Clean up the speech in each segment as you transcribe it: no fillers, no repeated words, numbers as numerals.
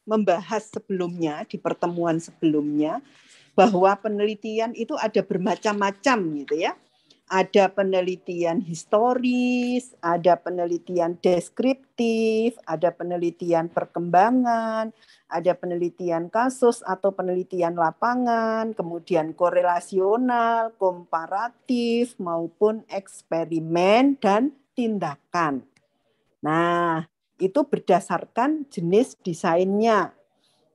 membahas sebelumnya di pertemuan sebelumnya bahwa penelitian itu ada bermacam-macam gitu ya. Ada penelitian historis, ada penelitian deskriptif, ada penelitian perkembangan, ada penelitian kasus atau penelitian lapangan, kemudian korelasional, komparatif, maupun eksperimen dan tindakan. Nah, itu berdasarkan jenis desainnya.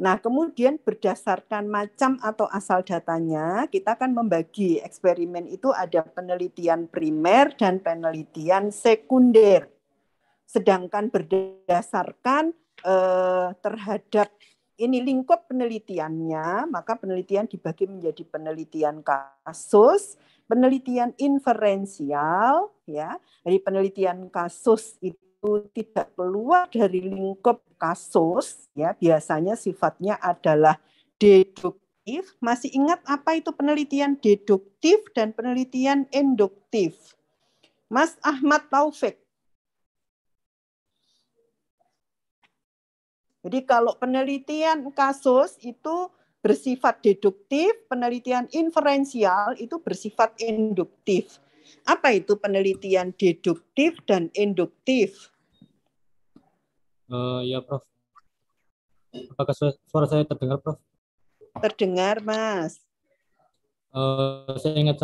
Nah, kemudian berdasarkan macam atau asal datanya, kita akan membagi eksperimen itu ada penelitian primer dan penelitian sekunder. Sedangkan berdasarkan terhadap ini lingkup penelitiannya, maka penelitian dibagi menjadi penelitian kasus, penelitian inferensial, ya. Dari penelitian kasus itu tidak keluar dari lingkup kasus, ya biasanya sifatnya adalah deduktif. Masih ingat apa itu penelitian deduktif dan penelitian induktif? Mas Ahmad Taufik. Jadi kalau penelitian kasus itu bersifat deduktif, penelitian inferensial itu bersifat induktif. Apa itu penelitian deduktif dan induktif? Ya, Prof. Apakah suara saya terdengar, Prof? Terdengar, Mas. Saya ingat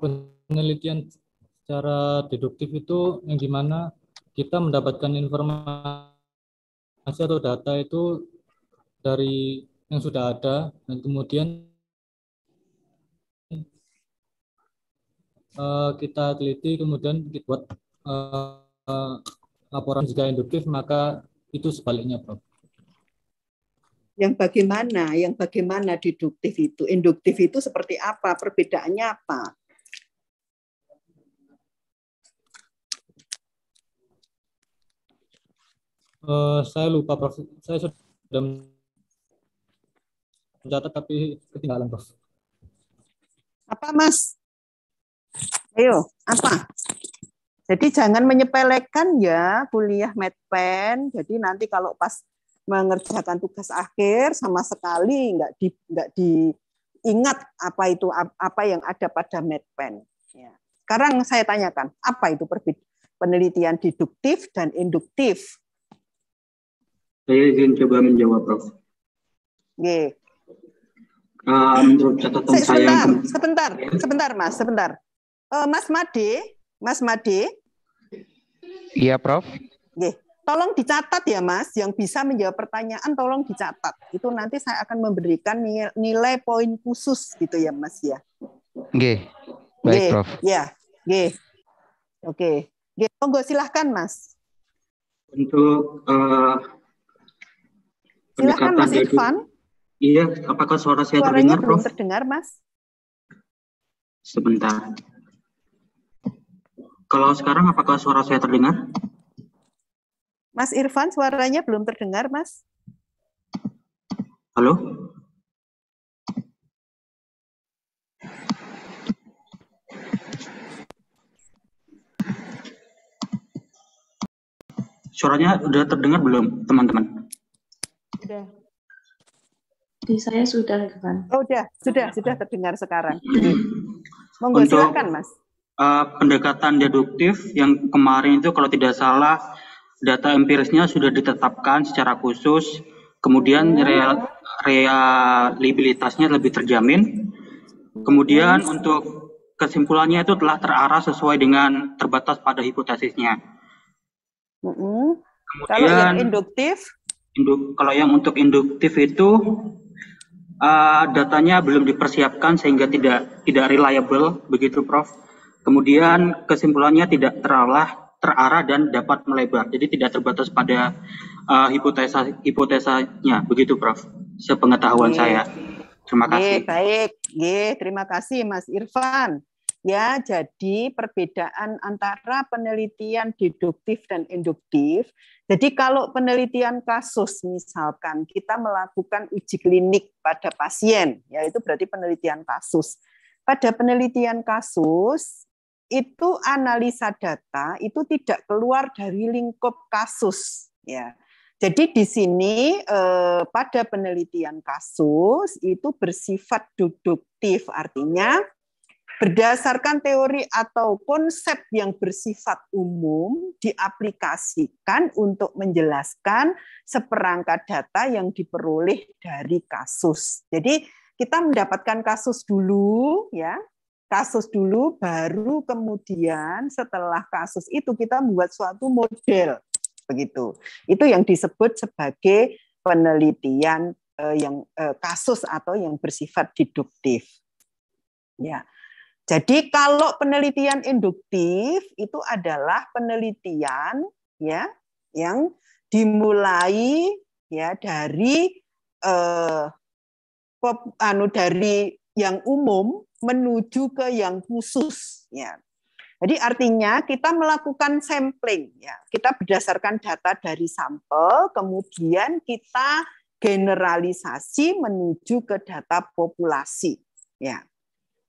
penelitian secara deduktif itu yang dimana kita mendapatkan informasi atau data itu dari yang sudah ada dan kemudian kita teliti, kemudian kita buat laporan. Jika induktif maka itu sebaliknya, Prof. Yang bagaimana deduktif itu? Induktif itu seperti apa? Perbedaannya apa? Saya lupa, Prof. Saya sudah mencatat tapi ketinggalan, Prof. Apa, Mas? Ayo, apa? Jadi jangan menyepelekan ya kuliah Medpen. Jadi nanti kalau pas mengerjakan tugas akhir sama sekali nggak diingat apa yang ada pada Medpen. Ya. Sekarang saya tanyakan, apa itu penelitian deduktif dan induktif? Saya ingin coba menjawab, Prof. Oke. Menurut catatan saya. Sebentar, Mas, sebentar. Mas Made. Iya, Prof. Oke. Tolong dicatat ya, Mas. Yang bisa menjawab pertanyaan tolong dicatat. Itu nanti saya akan memberikan nilai poin khusus gitu ya, Mas ya. Oke. Baik, Prof. Ya. Oke. Monggo silahkan, Mas. Untuk silahkan Mas Irfan. Iya, apakah suara saya Suaranya terdengar, belum Prof? terdengar, Mas. Sebentar. Kalau sekarang apakah suara saya terdengar? Mas Irfan, suaranya belum terdengar, Mas. Halo? Suaranya udah terdengar belum, teman-teman? Sudah. Di saya sudah, Irfan. Oh, sudah terdengar sekarang. Monggo silakan, Mas. Pendekatan deduktif yang kemarin itu kalau tidak salah data empirisnya sudah ditetapkan secara khusus, kemudian reliabilitasnya lebih terjamin. Kemudian untuk kesimpulannya itu telah terarah sesuai dengan terbatas pada hipotesisnya. Kemudian, kalau yang induktif? Kalau yang untuk induktif itu datanya belum dipersiapkan sehingga tidak reliable, begitu, Prof. Kemudian kesimpulannya tidak terarah dan dapat melebar, jadi tidak terbatas pada hipotesanya, begitu, Prof. Sepengetahuan saya. Terima kasih. Baik, terima kasih, Mas Irfan. Ya, jadi perbedaan antara penelitian deduktif dan induktif. Jadi kalau penelitian kasus misalkan kita melakukan uji klinik pada pasien, ya itu berarti penelitian kasus. Pada penelitian kasus itu analisa data itu tidak keluar dari lingkup kasus, ya. Jadi di sini pada penelitian kasus itu bersifat deduktif, artinya berdasarkan teori atau konsep yang bersifat umum diaplikasikan untuk menjelaskan seperangkat data yang diperoleh dari kasus. Jadi kita mendapatkan kasus dulu, ya, kasus dulu, baru kemudian setelah kasus itu kita membuat suatu model, begitu. Itu yang disebut sebagai penelitian kasus atau yang bersifat deduktif. Ya. Jadi kalau penelitian induktif itu adalah penelitian ya yang dimulai ya dari dari yang umum menuju ke yang khusus ya. Jadi artinya kita melakukan sampling ya. Kita berdasarkan data dari sampel kemudian kita generalisasi menuju ke data populasi ya.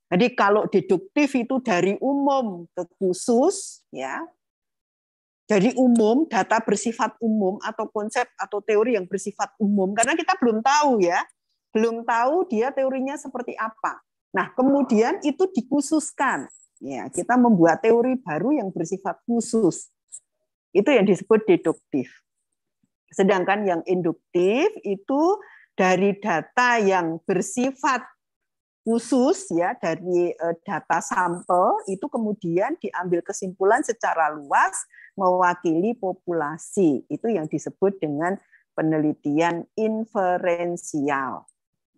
Jadi kalau deduktif itu dari umum ke khusus, ya, dari umum, data bersifat umum atau konsep atau teori yang bersifat umum, karena kita belum tahu ya, belum tahu dia teorinya seperti apa. Nah, kemudian itu dikhususkan, ya, kita membuat teori baru yang bersifat khusus. Itu yang disebut deduktif. Sedangkan yang induktif itu dari data yang bersifat khusus ya dari data sampel itu kemudian diambil kesimpulan secara luas mewakili populasi. Itu yang disebut dengan penelitian inferensial.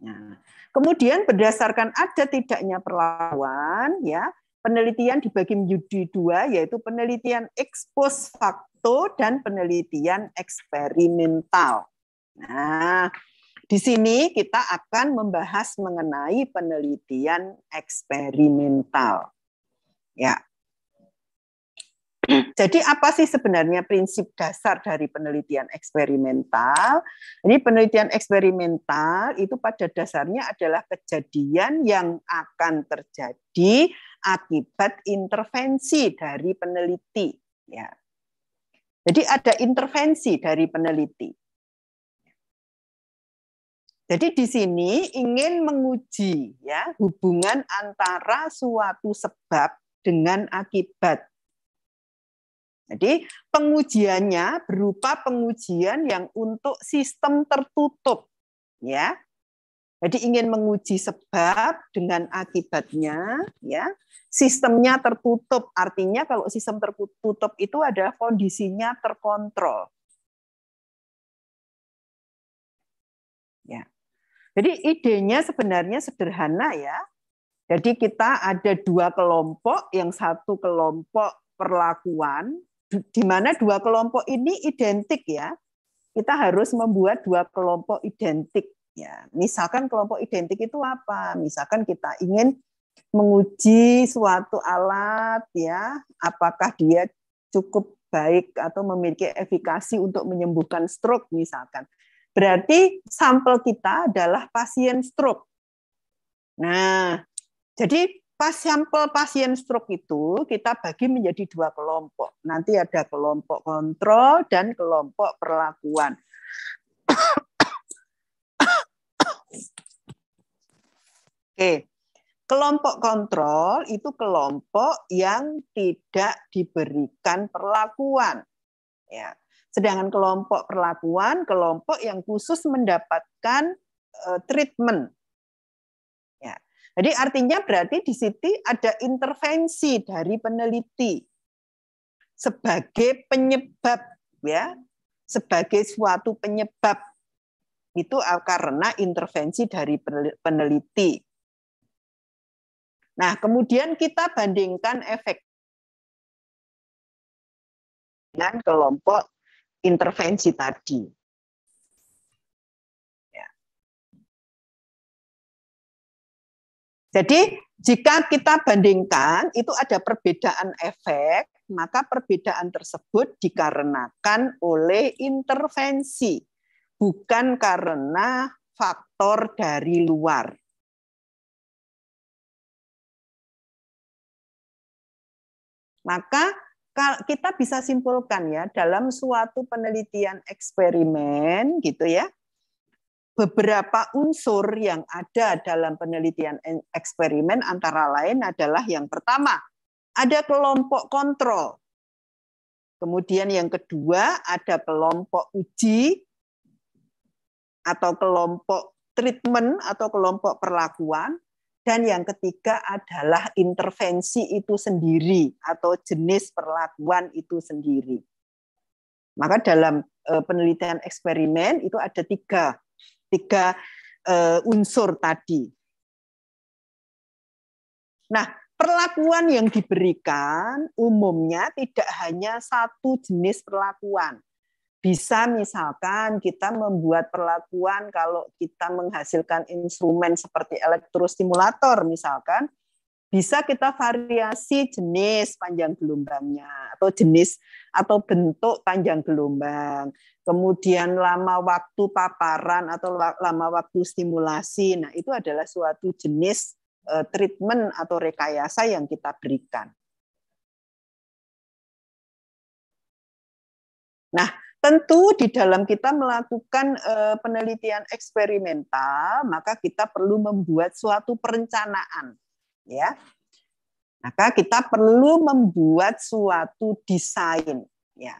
Nah, kemudian berdasarkan ada tidaknya perlakuan ya, penelitian dibagi menjadi dua yaitu penelitian ex post facto dan penelitian eksperimental. Nah, di sini kita akan membahas mengenai penelitian eksperimental. Ya. Jadi apa sih sebenarnya prinsip dasar dari penelitian eksperimental? Ini penelitian eksperimental itu pada dasarnya adalah kejadian yang akan terjadi akibat intervensi dari peneliti. Ya. Jadi ada intervensi dari peneliti. Jadi di sini ingin menguji ya hubungan antara suatu sebab dengan akibat. Jadi pengujiannya berupa pengujian yang untuk sistem tertutup ya. Jadi ingin menguji sebab dengan akibatnya ya. Sistemnya tertutup artinya kalau sistem tertutup itu adalah kondisinya terkontrol. Ya. Jadi idenya sebenarnya sederhana ya. Jadi kita ada dua kelompok, yang satu kelompok perlakuan, di mana dua kelompok ini identik ya. Kita harus membuat dua kelompok identik ya. Misalkan kelompok identik itu apa? Misalkan kita ingin menguji suatu alat ya, apakah dia cukup baik atau memiliki efikasi untuk menyembuhkan stroke misalkan. Berarti sampel kita adalah pasien stroke. Nah, jadi sampel pasien stroke itu kita bagi menjadi dua kelompok. Nanti ada kelompok kontrol dan kelompok perlakuan. Oke. Kelompok kontrol itu kelompok yang tidak diberikan perlakuan. Ya. Sedangkan kelompok perlakuan, kelompok yang khusus mendapatkan treatment. Ya. Jadi artinya berarti di situ ada intervensi dari peneliti sebagai penyebab, ya, sebagai suatu penyebab itu karena intervensi dari peneliti. Nah, kemudian kita bandingkan efek dengan kelompok intervensi tadi. Ya. Jadi jika kita bandingkan itu ada perbedaan efek, maka perbedaan tersebut dikarenakan oleh intervensi, bukan karena faktor dari luar. Maka kita bisa simpulkan ya, dalam suatu penelitian eksperimen gitu ya, beberapa unsur yang ada dalam penelitian eksperimen antara lain adalah yang pertama, ada kelompok kontrol. Kemudian yang kedua, ada kelompok uji atau kelompok treatment atau kelompok perlakuan. Dan yang ketiga adalah intervensi itu sendiri atau jenis perlakuan itu sendiri. Maka dalam penelitian eksperimen itu ada tiga unsur tadi. Nah, perlakuan yang diberikan umumnya tidak hanya satu jenis perlakuan. Bisa misalkan kita membuat perlakuan kalau kita menghasilkan instrumen seperti elektrostimulator misalkan, bisa kita variasi jenis panjang gelombangnya atau jenis atau bentuk panjang gelombang. Kemudian lama waktu paparan atau lama waktu stimulasi. Nah, itu adalah suatu jenis treatment atau rekayasa yang kita berikan. Nah, tentu di dalam kita melakukan penelitian eksperimental, maka kita perlu membuat suatu perencanaan, ya. Maka kita perlu membuat suatu desain, ya.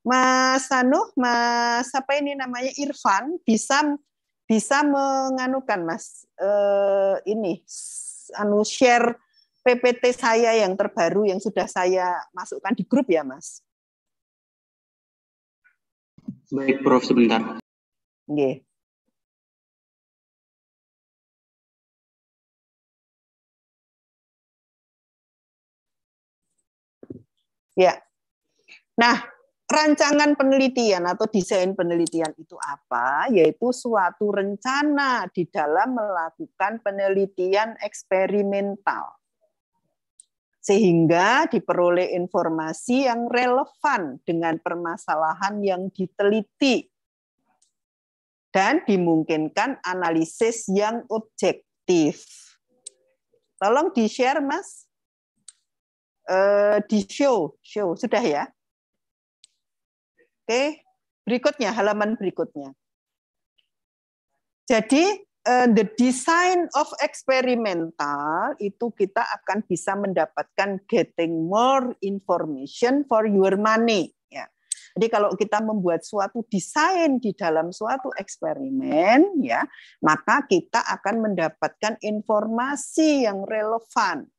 Mas apa ini namanya Irfan bisa menganukan Mas share PPT saya yang terbaru yang sudah saya masukkan di grup ya Mas. Baik, Prof, sebentar. Nggih. Ya. Nah, rancangan penelitian atau desain penelitian itu apa? Yaitu suatu rencana di dalam melakukan penelitian eksperimental. Sehingga diperoleh informasi yang relevan dengan permasalahan yang diteliti dan dimungkinkan analisis yang objektif. Tolong di-share, Mas. Di-show sudah ya? Oke, berikutnya, halaman berikutnya. Jadi, the design of experimental itu kita akan bisa mendapatkan getting more information for your money. Ya. Jadi kalau kita membuat suatu desain di dalam suatu eksperimen, ya, maka kita akan mendapatkan informasi yang relevan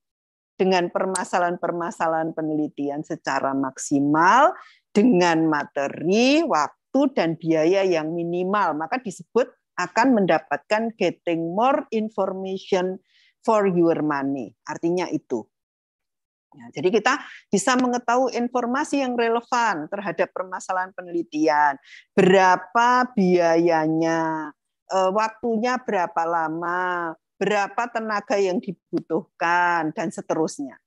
dengan permasalahan-permasalahan penelitian secara maksimal dengan materi, waktu, dan biaya yang minimal. Maka disebut akan mendapatkan getting more information for your money. Artinya itu. Ya, jadi kita bisa mengetahui informasi yang relevan terhadap permasalahan penelitian. Berapa biayanya, waktunya berapa lama, berapa tenaga yang dibutuhkan, dan seterusnya.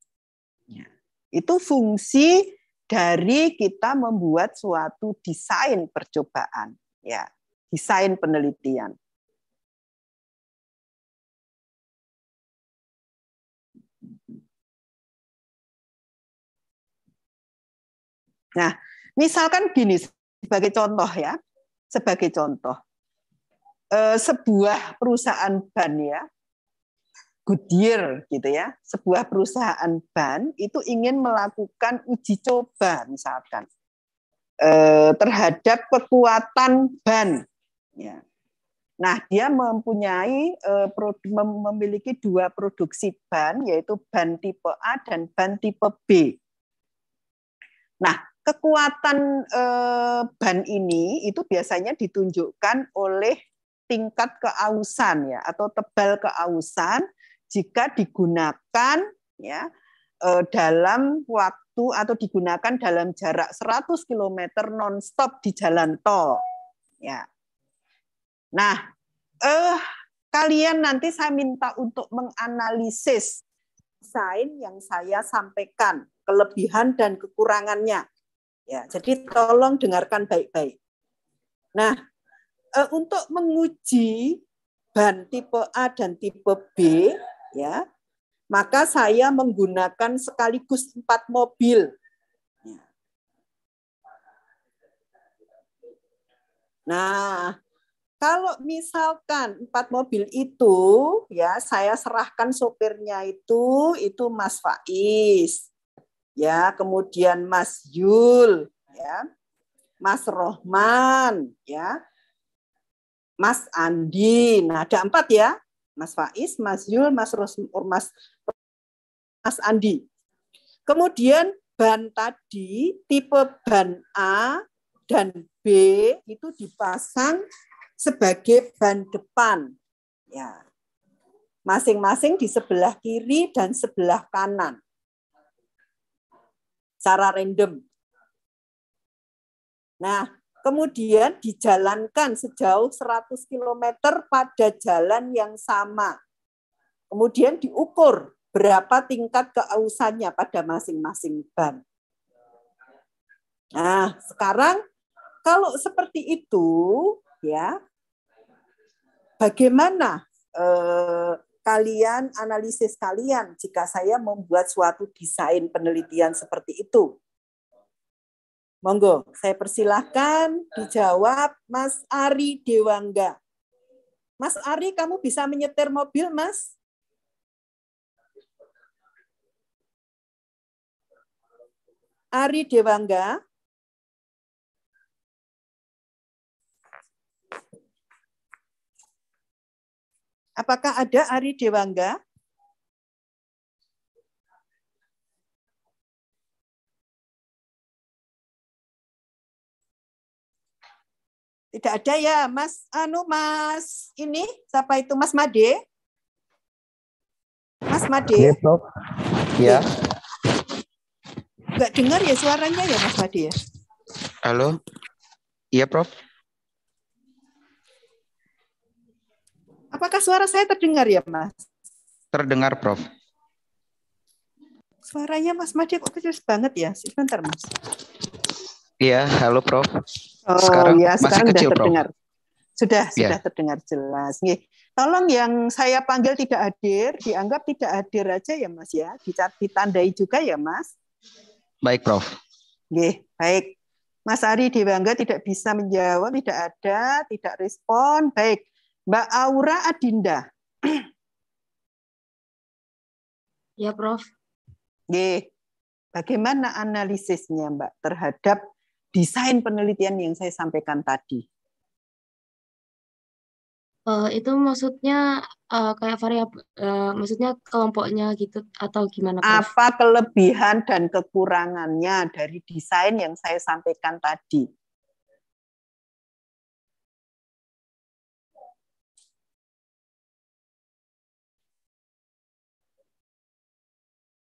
Ya, itu fungsi dari kita membuat suatu desain percobaan. Ya. Desain penelitian. Nah, misalkan gini sebagai contoh ya, sebagai contoh, sebuah perusahaan ban ya, Goodyear gitu ya, sebuah perusahaan ban itu ingin melakukan uji coba misalkan terhadap kekuatan ban. Ya. Nah, dia memiliki dua produksi ban, yaitu ban tipe A dan ban tipe B. Nah, kekuatan ban ini itu biasanya ditunjukkan oleh tingkat keausan ya, atau tebal keausan jika digunakan ya dalam waktu atau digunakan dalam jarak 100 km non-stop di jalan tol. Ya. Nah, kalian nanti saya minta untuk menganalisis desain yang saya sampaikan, kelebihan dan kekurangannya. Ya, jadi tolong dengarkan baik-baik. Nah, untuk menguji ban tipe A dan tipe B, ya, maka saya menggunakan sekaligus 4 mobil Nah, kalau misalkan 4 mobil itu, ya saya serahkan sopirnya itu Mas Faiz, ya, kemudian Mas Yul, ya, Mas Rohman, ya, Mas Andi. Nah, ada 4 ya, Mas Faiz, Mas Yul, Mas Andi. Kemudian ban tadi tipe ban A dan B itu dipasang sebagai ban depan, ya, masing-masing di sebelah kiri dan sebelah kanan, secara random. Nah, kemudian dijalankan sejauh 100 km pada jalan yang sama. Kemudian diukur berapa tingkat keausannya pada masing-masing ban. Nah, sekarang kalau seperti itu, ya, bagaimana kalian analisis kalian jika saya membuat suatu desain penelitian seperti itu? Monggo, saya persilahkan dijawab Mas Ari Dewangga. Mas Ari, kamu bisa menyetir mobil, Mas? Ari Dewangga. Apakah ada Ari Dewangga? Tidak ada ya, Mas. Mas ini siapa itu, Mas Made? Mas Made? Iya, Prof. Ya. Enggak dengar ya suaranya ya, Mas Made ya? Halo. Iya, Prof. Apakah suara saya terdengar ya, Mas? Terdengar, Prof. Suaranya Mas Made kok kecil banget ya? Sebentar, Mas. Iya, halo, Prof. Oh Sekarang ya, masih sekarang kecil, sudah Prof. terdengar. Sudah Ya. terdengar jelas. Nih, tolong yang saya panggil tidak hadir, dianggap tidak hadir aja ya, Mas ya. Ditandai juga ya, Mas. Baik, Prof. Nggih, baik. Mas Ari Dewangga tidak bisa menjawab, tidak ada, tidak respon. Baik. Mbak Aura Adinda. Ya, Prof. Nggih. Bagaimana analisisnya, Mbak, terhadap desain penelitian yang saya sampaikan tadi? Itu maksudnya kayak variabel, maksudnya kelompoknya gitu atau gimana, Prof? Apa kelebihan dan kekurangannya dari desain yang saya sampaikan tadi?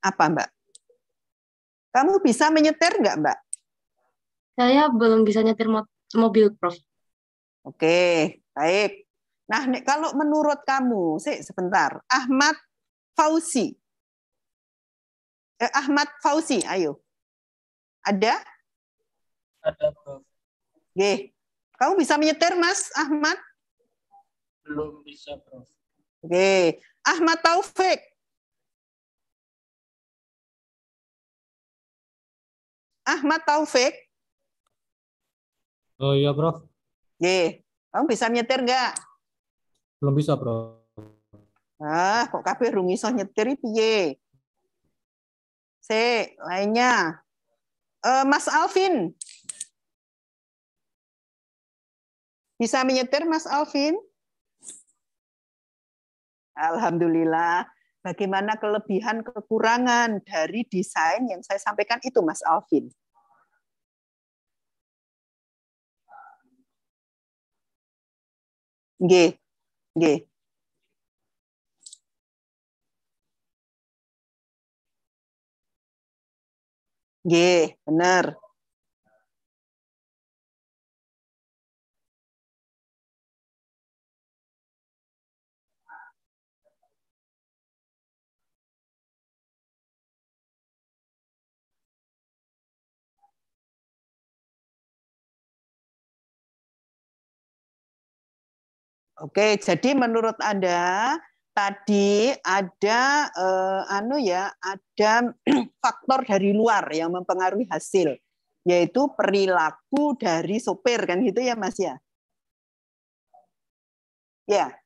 Apa, Mbak? Kamu bisa menyetir nggak, Mbak? Saya belum bisa nyetir mobil, Prof. Oke, baik. Nah, kalau menurut kamu, sebentar, Ahmad Fauzi, ayo. Ada? Ada, Prof. Oke. Kamu bisa menyetir, Mas Ahmad? Belum bisa, Prof. Oke. Ahmad Taufik. Ahmad Taufik. Oh iya, Prof. Oke. Kamu bisa menyetir nggak? Belum bisa, Prof. Ah, kok kabeh rung iso nyetir piye? Lainnya. Mas Alvin. Bisa menyetir, Mas Alvin? Alhamdulillah. Bagaimana kelebihan kekurangan dari desain yang saya sampaikan itu, Mas Alvin? Nggih. Nggih. Nggih, benar. Oke, jadi menurut Anda tadi ada ada faktor dari luar yang mempengaruhi hasil, yaitu perilaku dari sopir, kan gitu ya, Mas ya? Ya,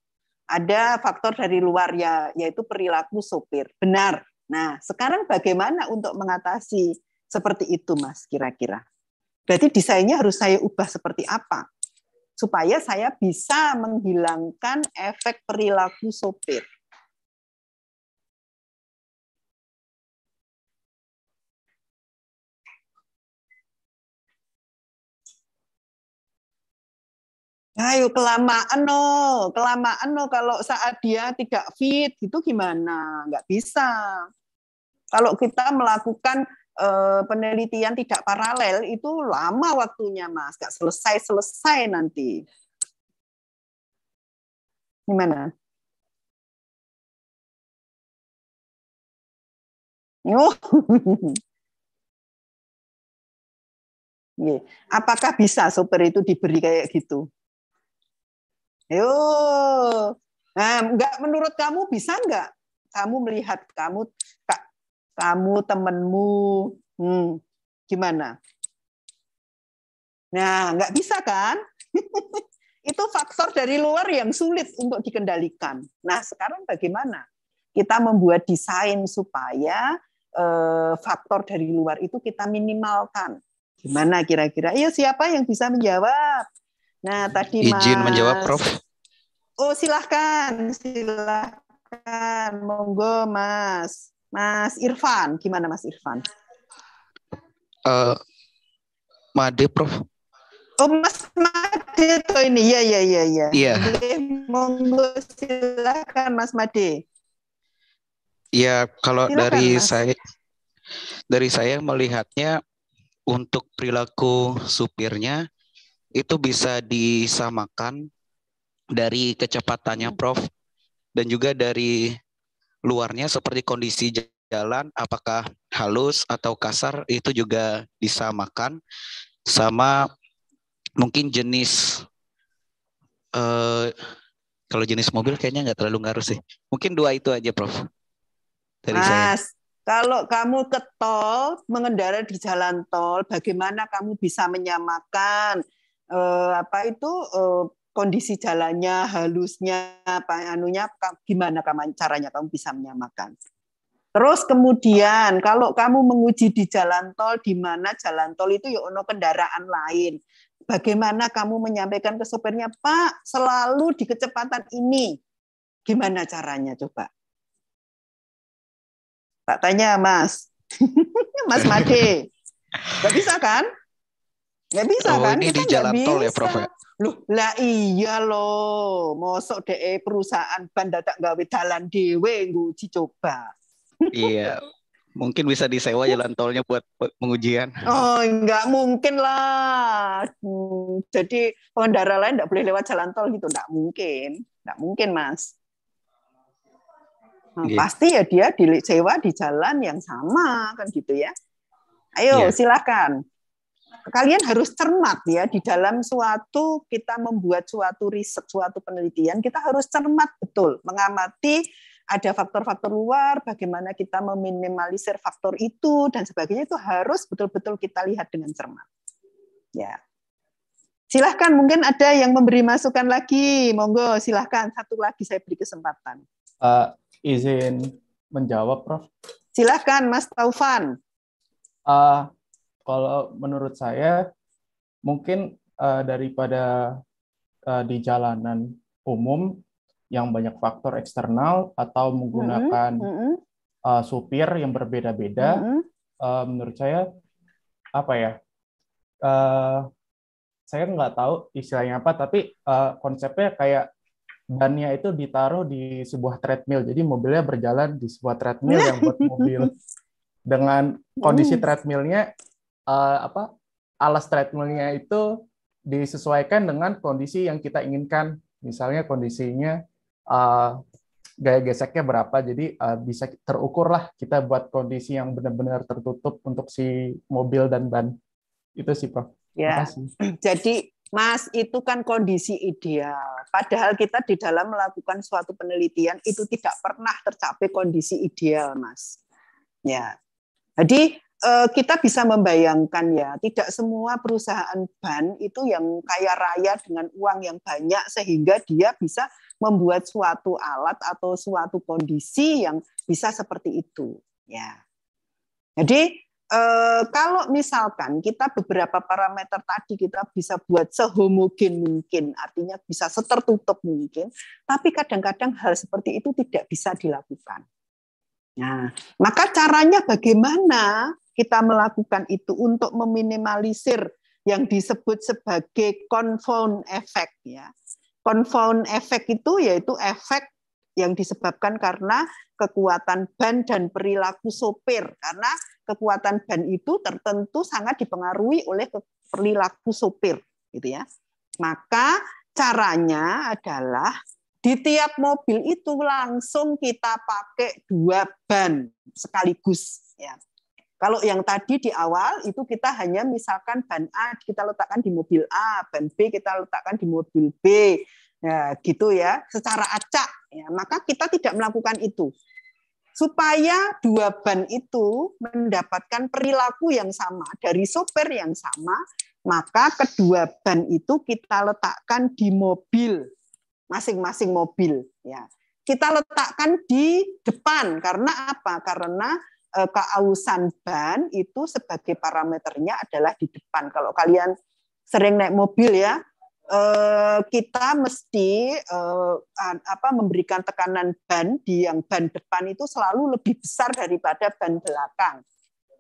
ada faktor dari luar ya, yaitu perilaku sopir. Benar. Nah, sekarang bagaimana untuk mengatasi seperti itu, Mas, kira-kira? Berarti desainnya harus saya ubah seperti apa? Supaya saya bisa menghilangkan efek perilaku sopir. Ayo kelamaan kalau saat dia tidak fit gitu gimana? Nggak bisa. Kalau kita melakukan penelitian tidak paralel itu lama waktunya, Mas. Nggak selesai nanti. Gimana? Oh. Apakah bisa sopir itu diberi kayak gitu? Yo, nah, enggak, menurut kamu bisa enggak? Kamu melihat kamu temenmu, gimana? Nah, enggak bisa kan? Itu faktor dari luar yang sulit untuk dikendalikan. Nah, sekarang bagaimana? Kita membuat desain supaya faktor dari luar itu kita minimalkan. Gimana kira-kira? Iya, siapa yang bisa menjawab? Nah, tadi Izin menjawab, Mas. Prof. Oh, silahkan. Monggo, Mas. Mas Irfan. Gimana, Mas Irfan? Made, Prof. Oh, Mas Made tuh ini. Iya. Iya. Monggo, silahkan, Mas Made. Ya, kalau Silakan, Mas. dari saya melihatnya untuk perilaku supirnya itu bisa disamakan dari kecepatannya, Prof, dan juga dari luarnya seperti kondisi jalan, apakah halus atau kasar, itu juga disamakan sama mungkin jenis. Kalau jenis mobil kayaknya nggak terlalu ngaruh sih. Mungkin 2 itu aja, Prof, dari saya. Mas, kalau kamu ke tol, mengendarai di jalan tol, bagaimana kamu bisa menyamakan kondisi jalannya, halusnya, gimana caranya kamu bisa menyamakan? Terus kemudian kalau kamu menguji di jalan tol, di mana jalan tol itu ya ono kendaraan lain, bagaimana kamu menyampaikan ke sopirnya, Pak, selalu di kecepatan ini, gimana caranya coba? Tak tanya, Mas. Mas Made. Nggak bisa kan? Nggak bisa kan? Ini kita di jalan tol ya, Prof? Loh, lah iya loh. Mosok DE perusahaan ban dadak gawe dalan dhewe nguji coba. Iya. Mungkin bisa disewa jalan tolnya buat pengujian. Oh, nggak mungkin lah. Jadi pengendara lain nggak boleh lewat jalan tol gitu. Nggak mungkin, Mas. Nah, pasti ya dia disewa di jalan yang sama kan gitu ya. Ayo silakan. Kalian harus cermat ya di dalam kita membuat suatu riset, suatu penelitian, kita harus cermat betul, mengamati ada faktor-faktor luar, bagaimana kita meminimalisir faktor itu dan sebagainya, itu harus betul-betul kita lihat dengan cermat. Ya. Silahkan, mungkin ada yang memberi masukan lagi, monggo silahkan, satu lagi saya beri kesempatan. Izin menjawab, Prof. Silahkan, Mas Taufan. Kalau menurut saya, mungkin daripada di jalanan umum yang banyak faktor eksternal atau menggunakan supir yang berbeda-beda, menurut saya, saya nggak tahu istilahnya apa, tapi konsepnya kayak bannya itu ditaruh di sebuah treadmill, jadi mobilnya berjalan di sebuah treadmill yang buat mobil. Dengan kondisi treadmillnya, alas treadmillnya itu disesuaikan dengan kondisi yang kita inginkan. Misalnya kondisinya gaya geseknya berapa, jadi bisa terukur lah kita buat kondisi yang benar-benar tertutup untuk si mobil dan ban. Itu sih, Prof. Ya. Jadi Mas, itu kan kondisi ideal. Padahal kita di dalam melakukan suatu penelitian itu tidak pernah tercapai kondisi ideal, Mas. Ya. Jadi kita bisa membayangkan ya, tidak semua perusahaan ban itu yang kaya raya dengan uang yang banyak sehingga dia bisa membuat suatu alat atau suatu kondisi yang bisa seperti itu. Ya, jadi kalau misalkan kita beberapa parameter tadi kita bisa buat sehomogen mungkin, artinya bisa setertutup mungkin, tapi kadang-kadang hal seperti itu tidak bisa dilakukan. Nah, maka caranya bagaimana kita melakukan itu untuk meminimalisir yang disebut sebagai confound effect ya. Confound effect itu yaitu efek yang disebabkan karena kekuatan ban dan perilaku sopir. Karena kekuatan ban itu tertentu sangat dipengaruhi oleh perilaku sopir, gitu ya. Maka caranya adalah di tiap mobil itu langsung kita pakai 2 ban sekaligus ya. Kalau yang tadi di awal itu kita hanya misalkan ban A kita letakkan di mobil A, ban B kita letakkan di mobil B. Ya, gitu ya, secara acak ya. Maka kita tidak melakukan itu. Supaya 2 ban itu mendapatkan perilaku yang sama dari sopir yang sama, maka kedua ban itu kita letakkan di mobil masing-masing mobil ya. Kita letakkan di depan karena apa? Karena keausan ban itu sebagai parameternya adalah di depan. Kalau kalian sering naik mobil ya, kita mesti memberikan tekanan ban di yang ban depan itu selalu lebih besar daripada ban belakang.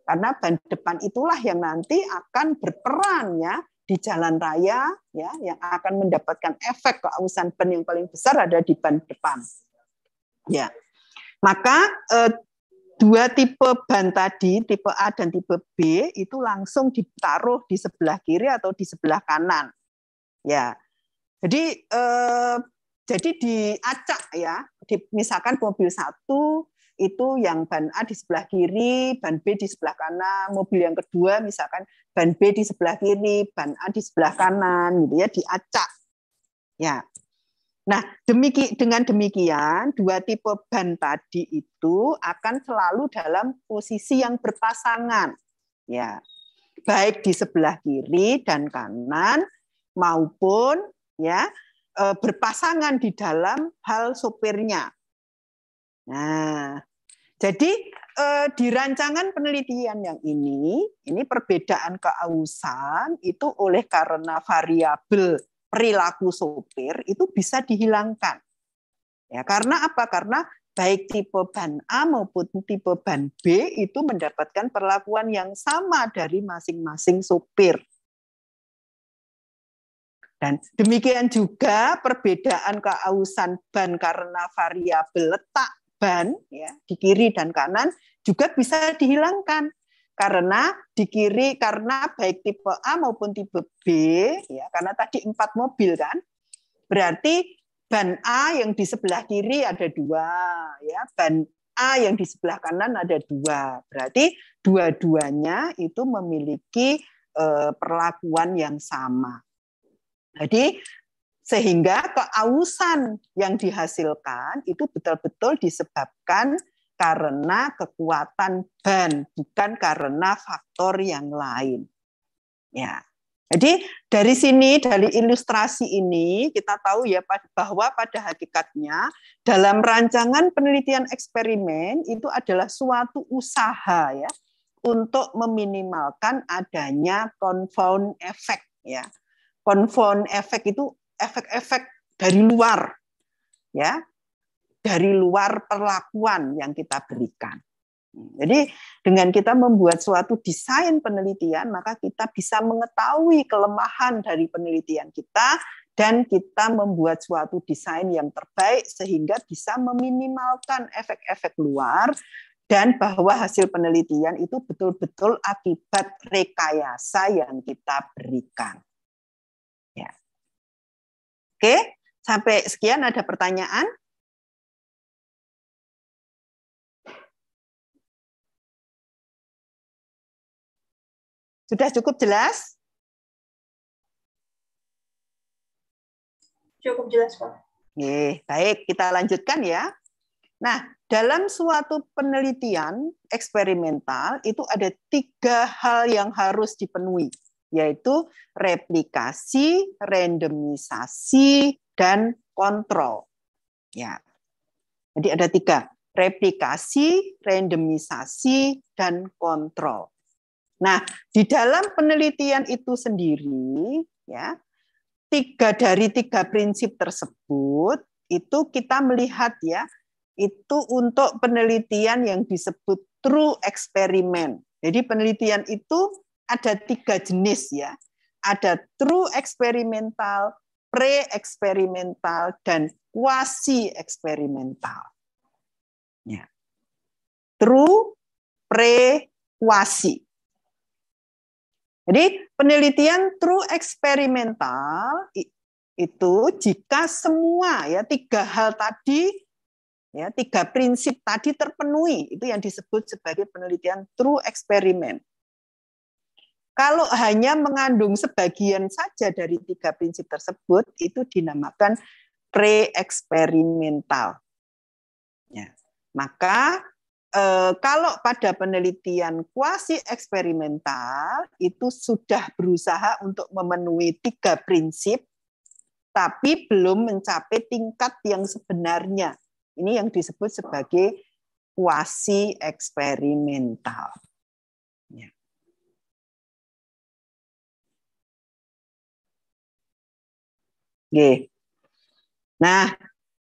Karena ban depan itulah yang nanti akan berperan ya di jalan raya ya, yang akan mendapatkan efek keausan ban yang paling besar ada di ban depan. Ya. Maka 2 tipe ban tadi, tipe A dan tipe B itu langsung ditaruh di sebelah kiri atau di sebelah kanan. Ya. Jadi diacak ya. Misalkan mobil 1 itu yang ban A di sebelah kiri, ban B di sebelah kanan, mobil yang kedua misalkan ban B di sebelah kiri, ban A di sebelah kanan, gitu ya, diacak. Ya. Nah, dengan demikian 2 tipe ban tadi itu akan selalu dalam posisi yang berpasangan. Ya. Baik di sebelah kiri dan kanan maupun ya berpasangan di dalam hal sopirnya. Nah, jadi di rancangan penelitian yang ini perbedaan keausan itu oleh karena variabel perilaku sopir itu bisa dihilangkan. Ya, karena apa? Karena baik tipe ban A maupun tipe ban B itu mendapatkan perlakuan yang sama dari masing-masing sopir. Dan demikian juga perbedaan keausan ban karena variabel letak ban ya di kiri dan kanan juga bisa dihilangkan karena di kiri karena baik tipe A maupun tipe B ya karena tadi 4 mobil kan berarti ban A yang di sebelah kiri ada 2 ya ban A yang di sebelah kanan ada 2 berarti dua-duanya itu memiliki perlakuan yang sama. Jadi sehingga keausan yang dihasilkan itu betul-betul disebabkan karena kekuatan ban, bukan karena faktor yang lain. Ya. Jadi dari sini, dari ilustrasi ini kita tahu ya bahwa pada hakikatnya dalam rancangan penelitian eksperimen itu adalah suatu usaha ya untuk meminimalkan adanya confound effect ya. Confound effect itu efek-efek dari luar, ya, dari luar perlakuan yang kita berikan. Jadi dengan kita membuat suatu desain penelitian, maka kita bisa mengetahui kelemahan dari penelitian kita dan kita membuat suatu desain yang terbaik sehingga bisa meminimalkan efek-efek luar dan bahwa hasil penelitian itu betul-betul akibat rekayasa yang kita berikan. Ya. Oke, sampai sekian ada pertanyaan? Sudah cukup jelas? Cukup jelas, Pak. Baik, kita lanjutkan ya. Nah, dalam suatu penelitian eksperimental itu ada 3 hal yang harus dipenuhi, yaitu replikasi, randomisasi, dan kontrol. Ya. Jadi ada 3, replikasi, randomisasi, dan kontrol. Nah, di dalam penelitian itu sendiri, ya, 3 dari 3 prinsip tersebut itu kita melihat ya, itu untuk penelitian yang disebut true eksperimen. Jadi penelitian itu ada 3 jenis ya. Ada true eksperimental, pre-eksperimental, dan quasi-eksperimental. Ya. True, pre, quasi. Jadi penelitian true eksperimental itu jika semua ya 3 hal tadi, ya 3 prinsip tadi terpenuhi, itu yang disebut sebagai penelitian true eksperimen. Kalau hanya mengandung sebagian saja dari 3 prinsip tersebut, itu dinamakan pre-eksperimental. Ya. Maka kalau pada penelitian kuasi eksperimental itu sudah berusaha untuk memenuhi 3 prinsip, tapi belum mencapai tingkat yang sebenarnya. Ini yang disebut sebagai kuasi eksperimental. Ya. Oke. Nah,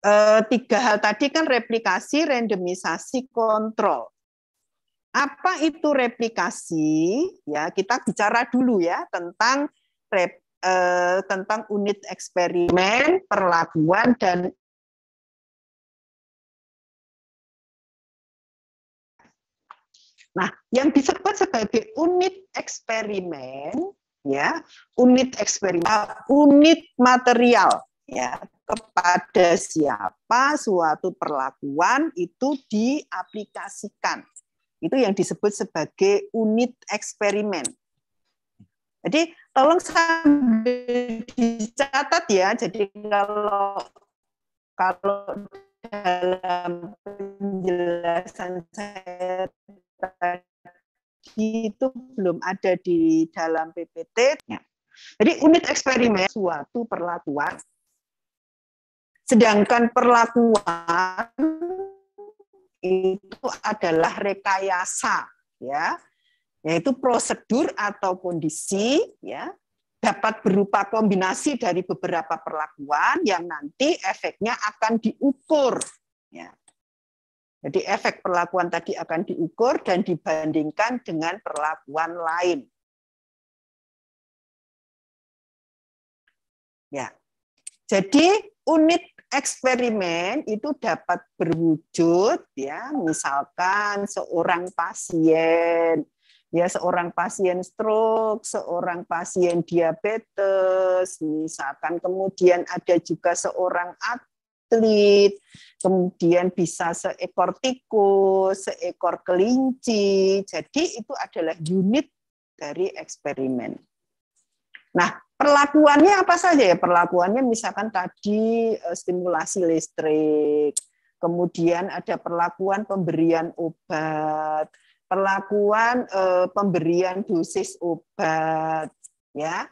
3 hal tadi kan replikasi, randomisasi, kontrol. Apa itu replikasi? Ya, kita bicara dulu ya tentang unit eksperimen, perlakuan, dan nah, yang disebut sebagai unit eksperimen, ya, unit eksperimen, unit material, ya, kepada siapa suatu perlakuan itu diaplikasikan. Itu yang disebut sebagai unit eksperimen. Jadi tolong sambil dicatat ya. Jadi kalau dalam penjelasan saya tadi itu belum ada di dalam PPT. Jadi unit eksperimen suatu perlakuan. Sedangkan perlakuan itu adalah rekayasa, ya, yaitu prosedur atau kondisi, ya, dapat berupa kombinasi dari beberapa perlakuan yang nanti efeknya akan diukur. Ya. Jadi efek perlakuan tadi akan diukur dan dibandingkan dengan perlakuan lain. Ya, jadi unit eksperimen itu dapat berwujud ya, misalkan seorang pasien, ya seorang pasien stroke, seorang pasien diabetes, misalkan kemudian ada juga seorang atlet, kemudian bisa seekor tikus, seekor kelinci. Jadi itu adalah unit dari eksperimen. Nah, perlakuannya apa saja ya? Perlakuannya misalkan tadi stimulasi listrik, kemudian ada perlakuan pemberian obat, perlakuan pemberian dosis obat, ya.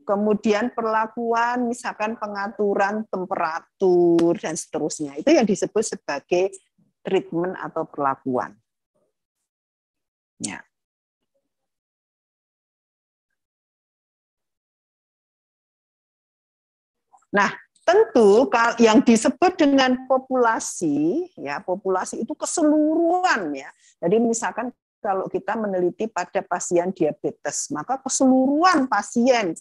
Kemudian perlakuan misalkan pengaturan temperatur dan seterusnya. Itu yang disebut sebagai treatment atau perlakuan. Ya. Nah, tentu yang disebut dengan populasi, ya populasi itu keseluruhan ya. Jadi misalkan kalau kita meneliti pada pasien diabetes, maka keseluruhan pasien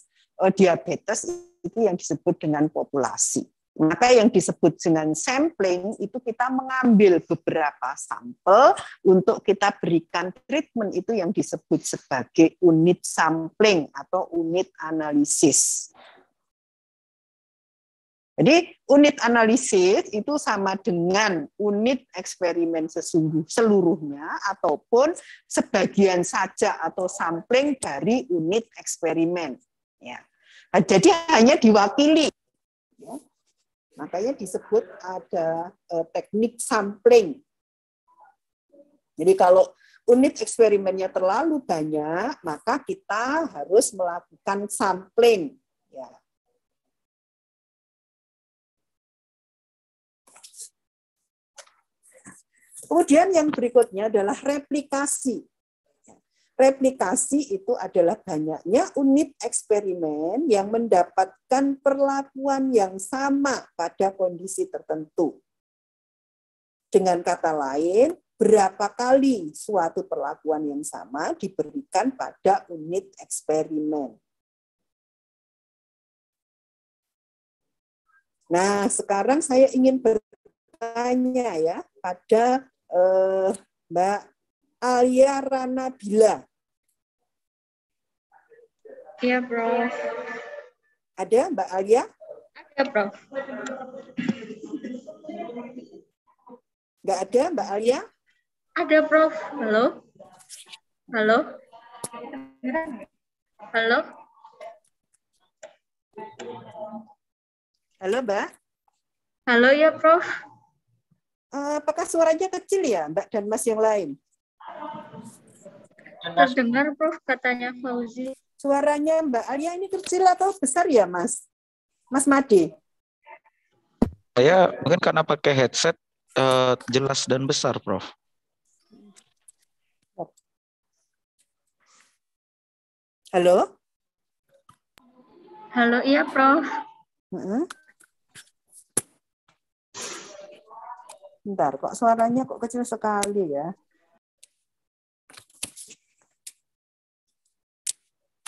diabetes itu yang disebut dengan populasi. Maka yang disebut dengan sampling itu kita mengambil beberapa sampel untuk kita berikan treatment, itu yang disebut sebagai unit sampling atau unit analisis. Jadi unit analisis itu sama dengan unit eksperimen seluruhnya ataupun sebagian saja atau sampling dari unit eksperimen. Ya. Nah, jadi hanya diwakili. Makanya disebut ada teknik sampling. Jadi kalau unit eksperimennya terlalu banyak, maka kita harus melakukan sampling. Ya. Kemudian yang berikutnya adalah replikasi. Replikasi itu adalah banyaknya unit eksperimen yang mendapatkan perlakuan yang sama pada kondisi tertentu. Dengan kata lain, berapa kali suatu perlakuan yang sama diberikan pada unit eksperimen. Nah, sekarang saya ingin bertanya ya pada Mbak Alia Ranabila. Iya, Prof. Ada Mbak Alia? Ada, Prof. Nggak ada Mbak Alia? Ada, Prof. Halo? Halo? Halo? Halo Mbak? Halo ya, Prof. Apakah suaranya kecil ya Mbak dan Mas yang lain? Terdengar, Prof, katanya Fauzi. Suaranya Mbak Alia ini kecil atau besar ya, Mas? Mas Made? Saya mungkin karena pakai headset jelas dan besar, Prof. Halo? Halo, iya, Prof. Bentar, kok suaranya kok kecil sekali ya?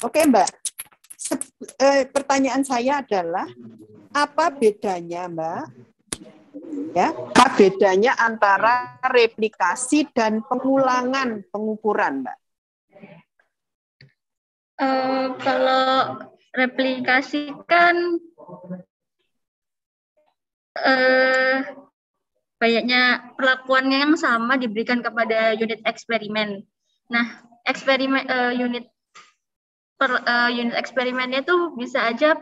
Oke, Mbak. Pertanyaan saya adalah, apa bedanya, Mbak? Ya, apa bedanya antara replikasi dan pengulangan pengukuran, Mbak? Kalau replikasi kan banyaknya perlakuan yang sama diberikan kepada unit eksperimen. Nah, unit eksperimennya tuh bisa aja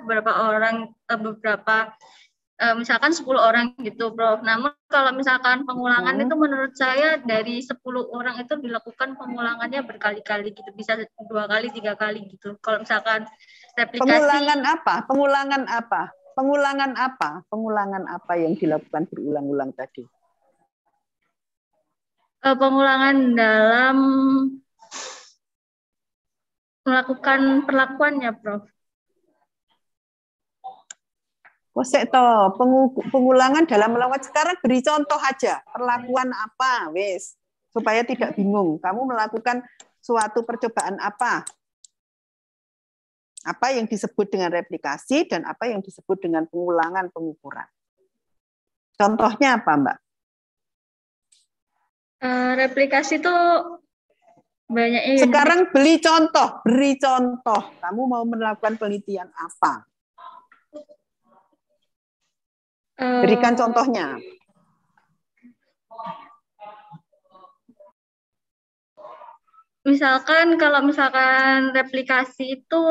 misalkan 10 orang gitu, Prof. Namun kalau misalkan pengulangan itu menurut saya dari 10 orang itu dilakukan pengulangannya berkali-kali gitu, bisa 2 kali, 3 kali gitu. Kalau misalkan replikasi. Pengulangan apa? Pengulangan apa? Pengulangan apa? Pengulangan apa yang dilakukan berulang-ulang tadi? Pengulangan dalam melakukan perlakuannya, Prof. Pengulangan dalam melakukan. Sekarang beri contoh aja. Perlakuan apa, wes, supaya tidak bingung. Kamu melakukan suatu percobaan apa? Apa yang disebut dengan replikasi dan apa yang disebut dengan pengulangan pengukuran. Contohnya apa, Mbak? Replikasi itu banyak. Sekarang beri contoh. Kamu mau melakukan penelitian apa? Berikan contohnya. Misalkan kalau misalkan replikasi itu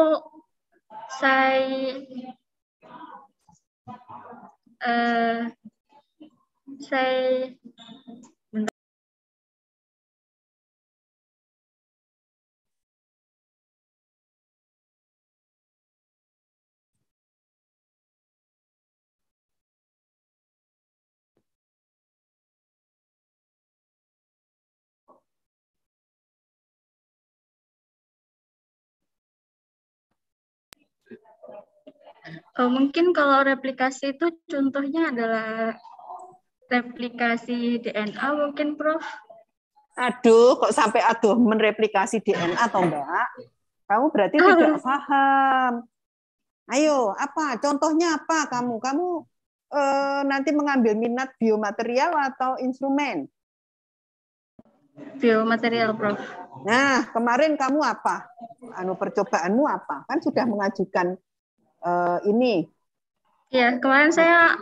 mungkin kalau replikasi itu contohnya adalah replikasi DNA mungkin, Prof. Aduh, kok sampai mereplikasi DNA toh, Mbak? Kamu berarti tidak paham. Ayo, apa? Contohnya apa kamu? Kamu nanti mengambil minat biomaterial atau instrumen? Biomaterial, Prof. Nah, kemarin kamu apa? Percobaanmu apa? Kan sudah mengajukan ini. Ya, kemarin saya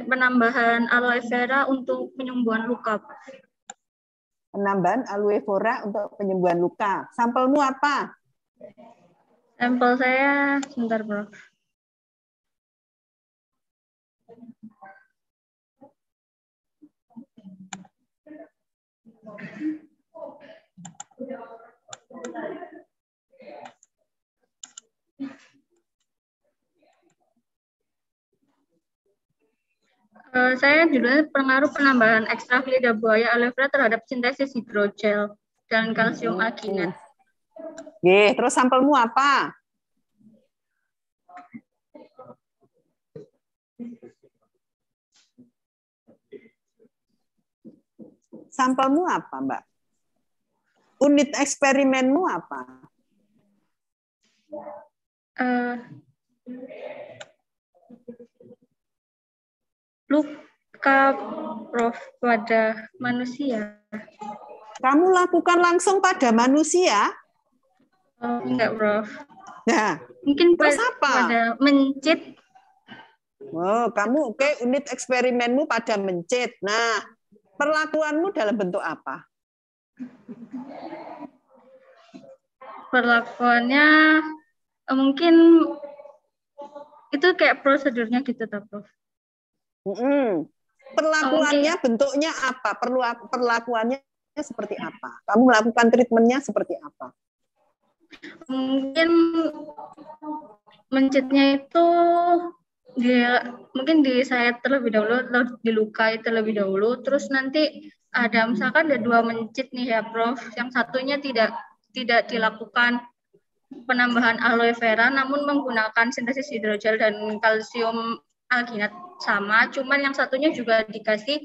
penambahan aloe vera untuk penyembuhan luka. Penambahan aloe vera untuk penyembuhan luka. Sampelmu apa? Sampel saya sebentar, Prof. Saya judulnya pengaruh penambahan ekstrak lidah buaya aloe vera terhadap sintesis hidrogel dan kalsium alginat. Terus sampelmu apa? Sampelmu apa, Mbak? Unit eksperimenmu apa? Luka, Prof, pada manusia. Kamu lakukan langsung pada manusia? Enggak, Prof. Nah, Mungkin terus apa? pada mencit. Oh, kamu unit eksperimenmu pada mencit. Nah, perlakuanmu dalam bentuk apa? Perlakuannya mungkin itu kayak prosedurnya gitu, Prof. Perlakuannya bentuknya apa? Perlakuannya seperti apa? Kamu melakukan treatmentnya seperti apa? Mungkin mencitnya itu mungkin disayat terlebih dahulu, dilukai terlebih dahulu, terus nanti misalkan ada 2 mencit nih ya, Prof. Yang satunya tidak dilakukan penambahan aloe vera, namun menggunakan sintesis hidrogel dan kalsium alginat sama, cuman yang satunya juga dikasih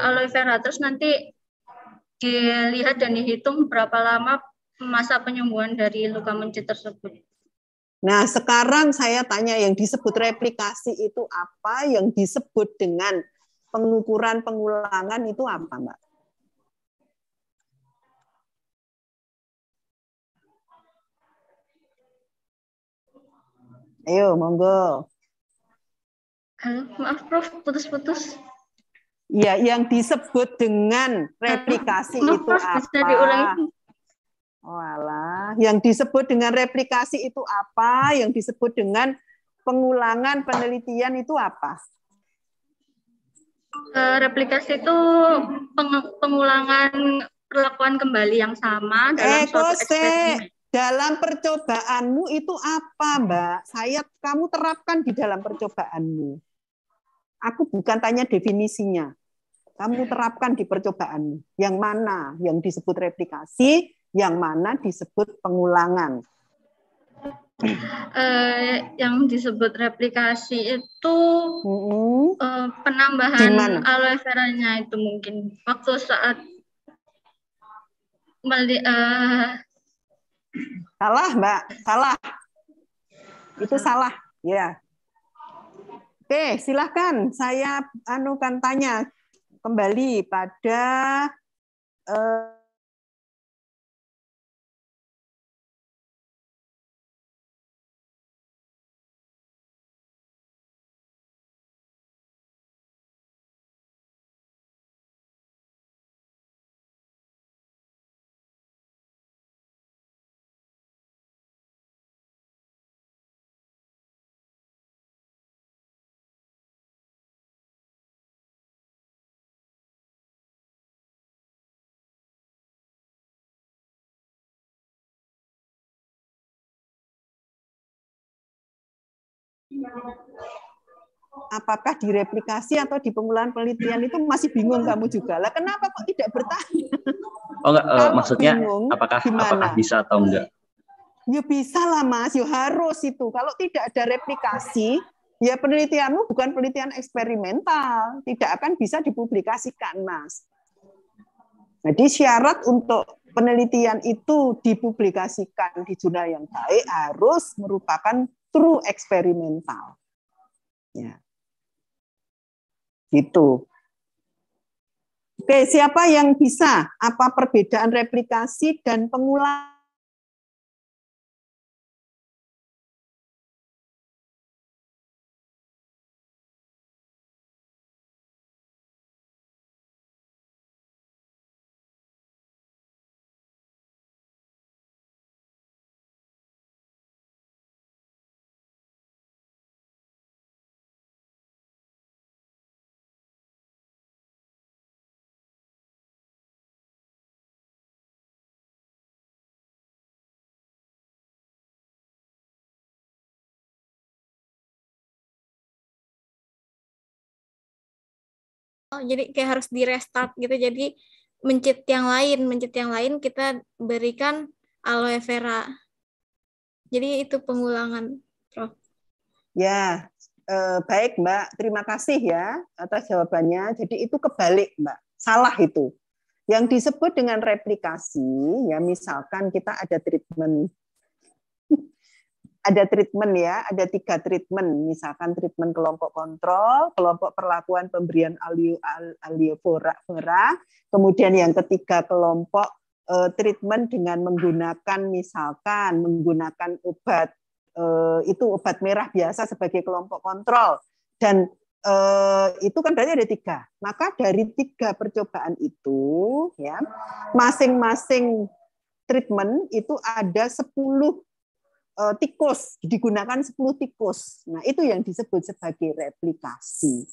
aloe vera, terus nanti dilihat dan dihitung berapa lama masa penyembuhan dari luka mencit tersebut. Nah, sekarang saya tanya, yang disebut replikasi itu apa? Yang disebut dengan pengukuran pengulangan itu apa, Mbak? Ayo, monggo. Halo, maaf, Prof, putus-putus. Ya, yang disebut dengan replikasi Maaf, itu Prof, apa? bisa diulangi? Walah, yang disebut dengan replikasi itu apa? Yang disebut dengan pengulangan penelitian itu apa? Replikasi itu pengulangan perlakuan kembali yang sama dalam suatu eksperimen. Dalam percobaanmu itu apa, Mbak? Kamu terapkan di dalam percobaanmu. Aku bukan tanya definisinya. Kamu terapkan di percobaanmu. Yang mana yang disebut replikasi, yang mana disebut pengulangan? Yang disebut replikasi itu penambahan aloe vera-nya itu mungkin waktu saat salah, Mbak, salah. Itu salah, ya. Oke, silakan. Saya tanya kembali pada apakah direplikasi atau di pengulangan penelitian itu masih bingung kamu juga. Lah kenapa kok tidak bertanya? Oh enggak, maksudnya bingung, apakah bisa atau enggak? Ya bisa lah, Mas, ya harus itu. Kalau tidak ada replikasi, ya penelitianmu bukan penelitian eksperimental, tidak akan bisa dipublikasikan, Mas. Jadi syarat untuk penelitian itu dipublikasikan di jurnal yang baik harus merupakan true eksperimental. Ya. Gitu. Oke, siapa yang bisa? Apa perbedaan replikasi dan pengulangan? Oh, jadi kayak harus di restart gitu. Jadi mencet yang lain kita berikan aloe vera. Jadi itu pengulangan, Prof. Ya, baik Mbak. Terima kasih ya atas jawabannya. Jadi itu kebalik Mbak. Salah itu. Yang disebut dengan replikasi, ya misalkan kita ada treatment ya, ada 3 treatment, misalkan treatment kelompok kontrol, kelompok perlakuan pemberian aloe vera, kemudian yang ketiga kelompok treatment dengan menggunakan misalkan menggunakan obat itu obat merah biasa sebagai kelompok kontrol, dan itu kan berarti ada 3. Maka dari 3 percobaan itu, ya masing-masing treatment itu ada 10 tikus, digunakan 10 tikus. Nah, itu yang disebut sebagai replikasi.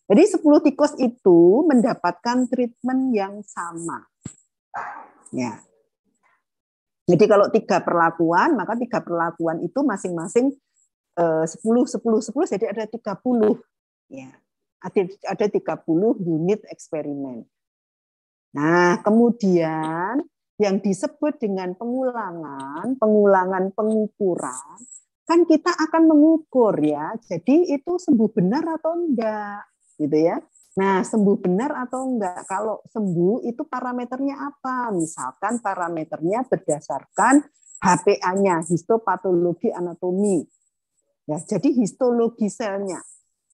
Jadi 10 tikus itu mendapatkan treatment yang sama. Ya. Jadi kalau 3 perlakuan, maka 3 perlakuan itu masing-masing 10, 10, 10, jadi ada 30. Ya. Ada 30 unit eksperimen. Nah, kemudian yang disebut dengan pengulangan pengukuran, kan kita akan mengukur ya. Jadi itu sembuh benar atau enggak, gitu ya. Nah, sembuh benar atau enggak? Kalau sembuh itu parameternya apa? Misalkan parameternya berdasarkan HPA-nya, histopatologi anatomi. Ya, jadi histologi selnya.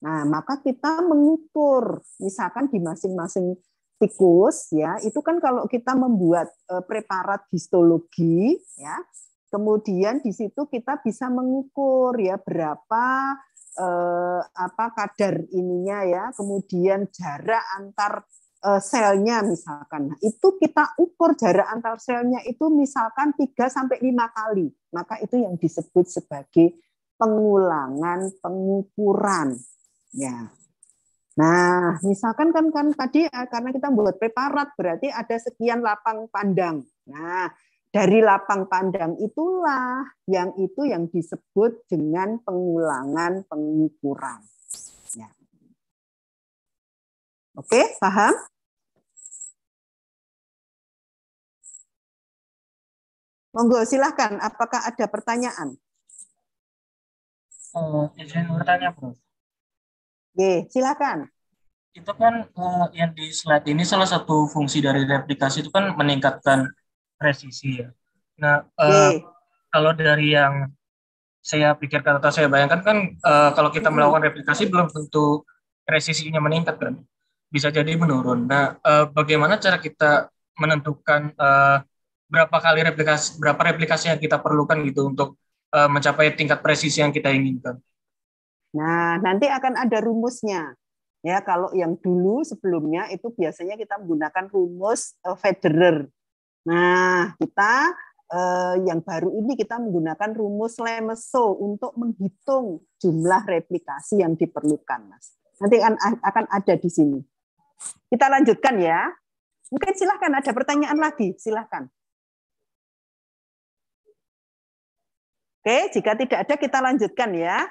Nah, maka kita mengukur, misalkan di masing-masing tikus, ya itu kan kalau kita membuat preparat histologi, ya kemudian di situ kita bisa mengukur ya berapa kadar ininya ya, kemudian jarak antar selnya misalkan. Nah, itu kita ukur jarak antar selnya itu misalkan 3-5 kali. Maka itu yang disebut sebagai pengulangan pengukuran. Ya. Nah, misalkan kan tadi karena kita buat preparat berarti ada sekian lapang pandang. Nah, dari lapang pandang itulah yang disebut dengan pengulangan pengukuran. Ya. Oke, paham? Monggo silahkan, apakah ada pertanyaan? Izin bertanya, Prof. Oke, silakan. Itu kan yang di slide ini salah satu fungsi dari replikasi itu kan meningkatkan presisi ya. Nah, kalau dari yang saya pikirkan atau saya bayangkan kan kalau kita melakukan replikasi belum tentu presisinya meningkat kan, bisa jadi menurun. Nah, bagaimana cara kita menentukan berapa replikasi yang kita perlukan gitu untuk mencapai tingkat presisi yang kita inginkan? Nah, nanti akan ada rumusnya. Ya, kalau yang dulu sebelumnya itu biasanya kita menggunakan rumus Federer. Nah, kita yang baru ini kita menggunakan rumus Lemeso untuk menghitung jumlah replikasi yang diperlukan, Mas. Nanti akan ada di sini. Kita lanjutkan ya. Mungkin silahkan ada pertanyaan lagi, silahkan. Oke, jika tidak ada kita lanjutkan ya.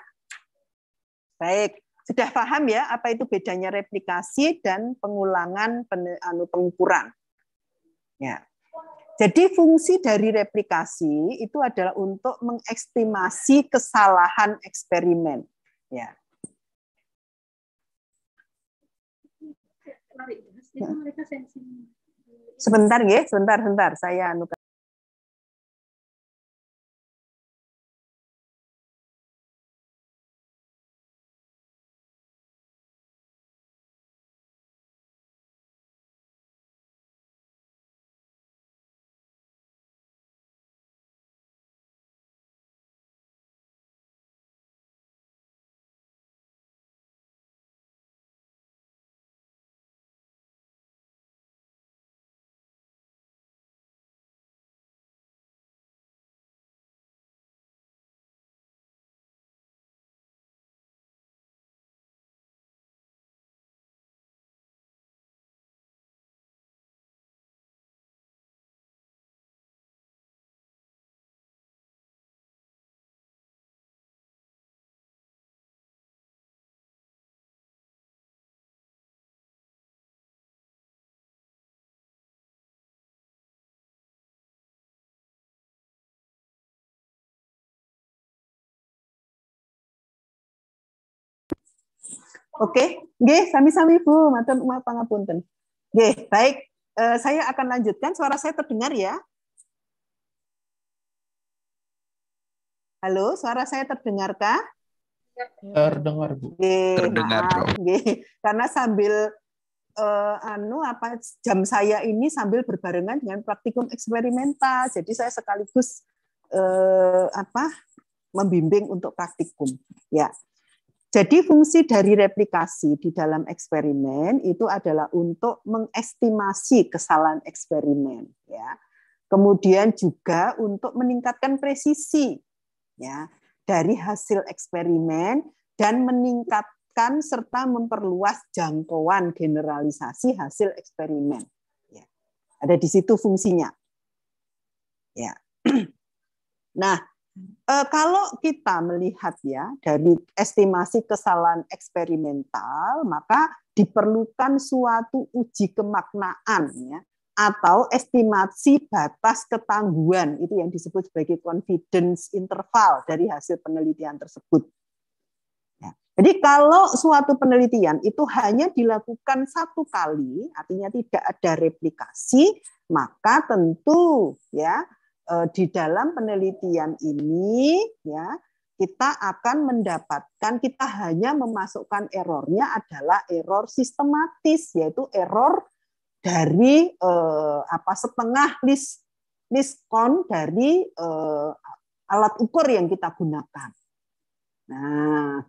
Baik. Sudah paham ya apa itu bedanya replikasi dan pengulangan pengukuran. Ya. Jadi fungsi dari replikasi itu adalah untuk mengestimasi kesalahan eksperimen. Ya. Sebentar ya, sebentar saya Oke, nggih, sami-sami Bu, matur pangapunten. Nggih, baik. Saya akan lanjutkan. Suara saya terdengar ya? Halo, suara saya terdengarkah? Terdengar, Bu. Terdengar, Prof. Karena sambil jam saya ini sambil berbarengan dengan praktikum eksperimental. Jadi saya sekaligus membimbing untuk praktikum. Ya. Jadi fungsi dari replikasi di dalam eksperimen itu adalah untuk mengestimasi kesalahan eksperimen, ya. Kemudian juga untuk meningkatkan presisi, ya, dari hasil eksperimen dan meningkatkan serta memperluas jangkauan generalisasi hasil eksperimen. Ya. Ada di situ fungsinya. Ya. Nah, kalau kita melihat ya dari estimasi kesalahan eksperimental, maka diperlukan suatu uji kemaknaan ya, atau estimasi batas ketangguhan, itu yang disebut sebagai confidence interval dari hasil penelitian tersebut. Ya. Jadi kalau suatu penelitian itu hanya dilakukan satu kali, artinya tidak ada replikasi, maka tentu ya di dalam penelitian ini ya kita akan mendapatkan, kita hanya memasukkan errornya adalah error sistematis, yaitu error dari setengah least count dari alat ukur yang kita gunakan. Nah,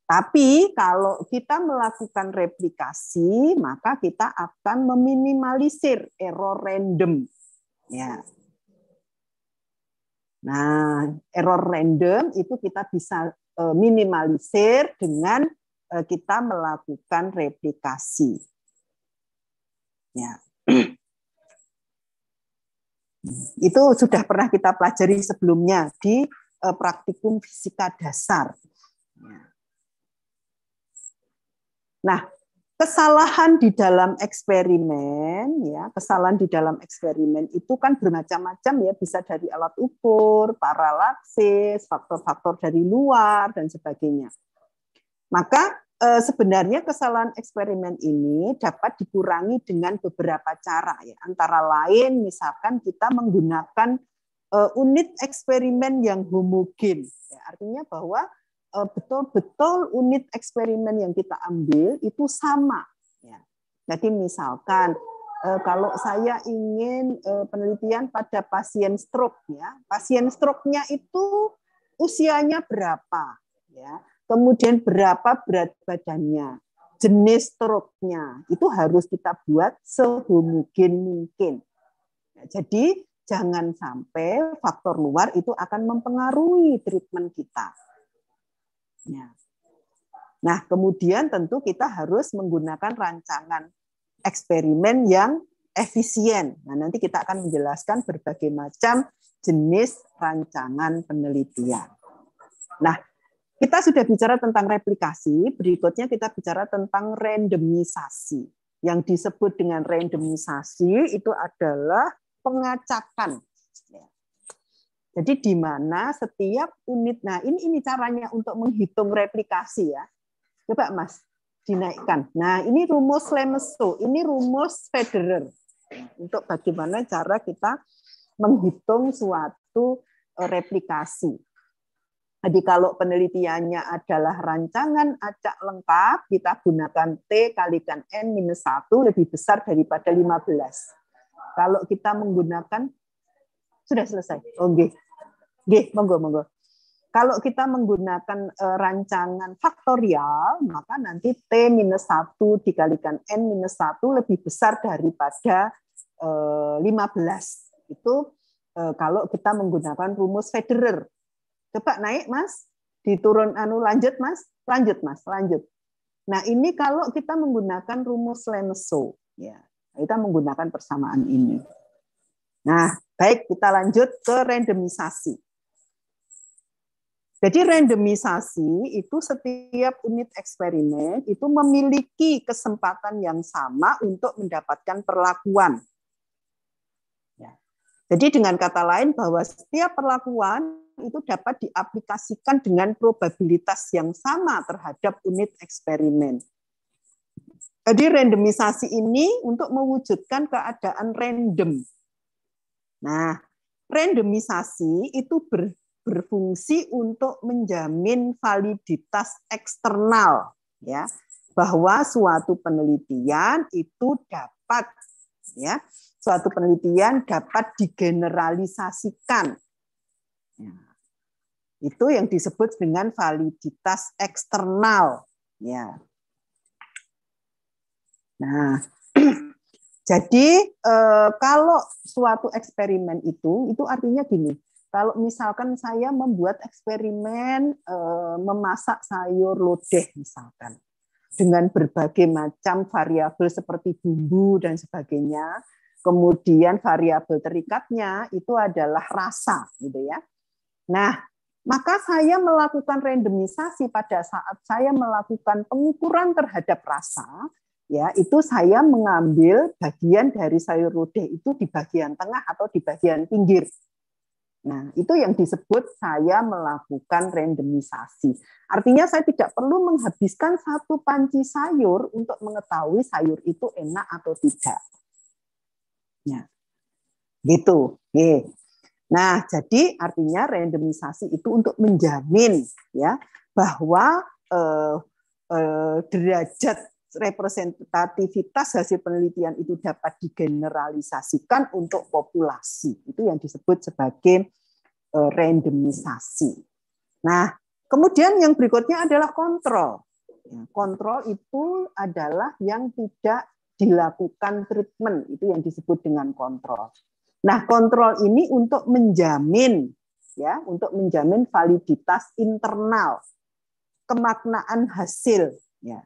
tapi kalau kita melakukan replikasi, maka kita akan meminimalisir error random. Ya. Nah, error random itu kita bisa minimalisir dengan kita melakukan replikasi. Ya. Itu sudah pernah kita pelajari sebelumnya di praktikum fisika dasar. Nah, kesalahan di dalam eksperimen, ya, kesalahan di dalam eksperimen itu kan bermacam-macam ya, bisa dari alat ukur, paralaksis, faktor-faktor dari luar dan sebagainya. Maka sebenarnya kesalahan eksperimen ini dapat dikurangi dengan beberapa cara ya, antara lain misalkan kita menggunakan unit eksperimen yang homogen, ya, artinya bahwa betul-betul unit eksperimen yang kita ambil itu sama. Ya. Jadi misalkan kalau saya ingin penelitian pada pasien stroke, ya, pasien stroke-nya itu usianya berapa, ya, kemudian berapa berat badannya, jenis stroke-nya, itu harus kita buat sehomogen mungkin. Ya, jadi jangan sampai faktor luar itu akan mempengaruhi treatment kita. Ya. Nah, kemudian tentu kita harus menggunakan rancangan eksperimen yang efisien. Nah, nanti kita akan menjelaskan berbagai macam jenis rancangan penelitian. Nah, kita sudah bicara tentang replikasi, berikutnya kita bicara tentang randomisasi. Yang disebut dengan randomisasi itu adalah pengacakan. Jadi di mana setiap unit, nah ini caranya untuk menghitung replikasi ya. Coba Mas, dinaikkan. Nah ini rumus Lemeso, ini rumus Federer. Untuk bagaimana cara kita menghitung suatu replikasi. Jadi kalau penelitiannya adalah rancangan acak lengkap, kita gunakan T kalikan N-1 lebih besar daripada 15. Kalau kita menggunakan, sudah selesai. Oke. Nggih, monggo. Kalau kita menggunakan rancangan faktorial, maka nanti T-1 dikalikan N-1 lebih besar daripada 15. Itu kalau kita menggunakan rumus Federer. Coba naik, Mas. Diturun lanjut, Mas. Lanjut. Nah, ini kalau kita menggunakan rumus Lemeso, ya. Kita menggunakan persamaan ini. Nah, baik, kita lanjut ke randomisasi. Jadi randomisasi itu setiap unit eksperimen itu memiliki kesempatan yang sama untuk mendapatkan perlakuan. Ya. Jadi dengan kata lain bahwa setiap perlakuan itu dapat diaplikasikan dengan probabilitas yang sama terhadap unit eksperimen. Jadi randomisasi ini untuk mewujudkan keadaan random. Nah, randomisasi itu berfungsi untuk menjamin validitas eksternal, ya, bahwa suatu penelitian itu dapat, ya, suatu penelitian dapat digeneralisasikan. Ya. Itu yang disebut dengan validitas eksternal, ya. Nah, jadi kalau suatu eksperimen itu artinya gini, kalau misalkan saya membuat eksperimen memasak sayur lodeh misalkan, dengan berbagai macam variabel seperti bumbu dan sebagainya, kemudian variabel terikatnya itu adalah rasa, gitu ya. Nah, maka saya melakukan randomisasi pada saat saya melakukan pengukuran terhadap rasa. Ya, itu saya mengambil bagian dari sayur lodeh itu di bagian tengah atau di bagian pinggir. Nah, itu yang disebut saya melakukan randomisasi. Artinya saya tidak perlu menghabiskan satu panci sayur untuk mengetahui sayur itu enak atau tidak. Ya, gitu. Nah, jadi artinya randomisasi itu untuk menjamin ya bahwa derajat representativitas hasil penelitian itu dapat digeneralisasikan untuk populasi. Itu yang disebut sebagai randomisasi. Nah, kemudian yang berikutnya adalah kontrol. Kontrol itu adalah yang tidak dilakukan treatment, itu yang disebut dengan kontrol. Nah, kontrol ini untuk menjamin, ya, untuk menjamin validitas internal, kemaknaan hasil, ya.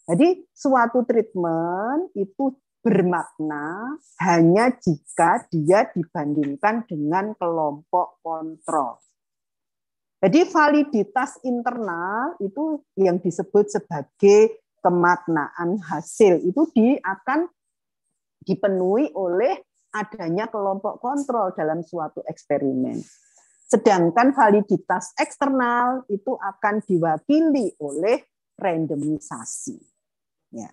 Jadi suatu treatment itu bermakna hanya jika dia dibandingkan dengan kelompok kontrol. Jadi validitas internal itu yang disebut sebagai kemaknaan hasil itu akan dipenuhi oleh adanya kelompok kontrol dalam suatu eksperimen. Sedangkan validitas eksternal itu akan diwakili oleh randomisasi. Ya.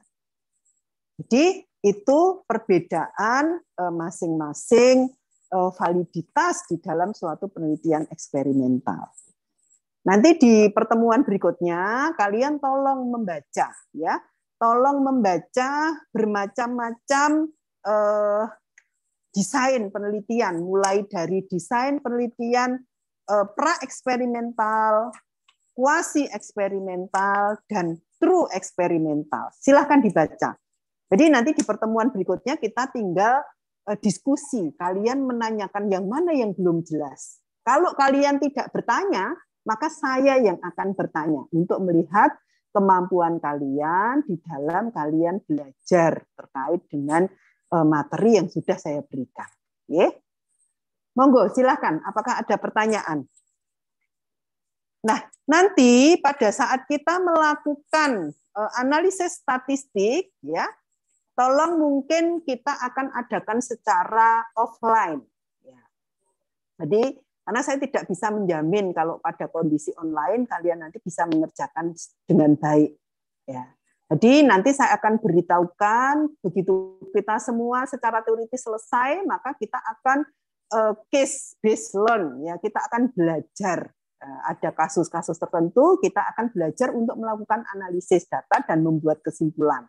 Jadi itu perbedaan masing-masing validitas di dalam suatu penelitian eksperimental. Nanti di pertemuan berikutnya kalian tolong membaca, ya, tolong membaca bermacam-macam desain penelitian, mulai dari desain penelitian pra-eksperimental, kuasi eksperimental, dan true eksperimental. Silahkan dibaca. Jadi nanti di pertemuan berikutnya kita tinggal diskusi. Kalian menanyakan yang mana yang belum jelas. Kalau kalian tidak bertanya, maka saya yang akan bertanya untuk melihat kemampuan kalian di dalam kalian belajar terkait dengan materi yang sudah saya berikan. Monggo, silahkan. Apakah ada pertanyaan? Nah, nanti pada saat kita melakukan analisis statistik, ya, tolong mungkin kita akan adakan secara offline. Ya. Jadi, karena saya tidak bisa menjamin kalau pada kondisi online kalian nanti bisa mengerjakan dengan baik. Ya. Jadi nanti saya akan beritahukan begitu kita semua secara teoritis selesai, maka kita akan case based learn, ya, kita akan belajar. Ada kasus-kasus tertentu, kita akan belajar untuk melakukan analisis data dan membuat kesimpulan.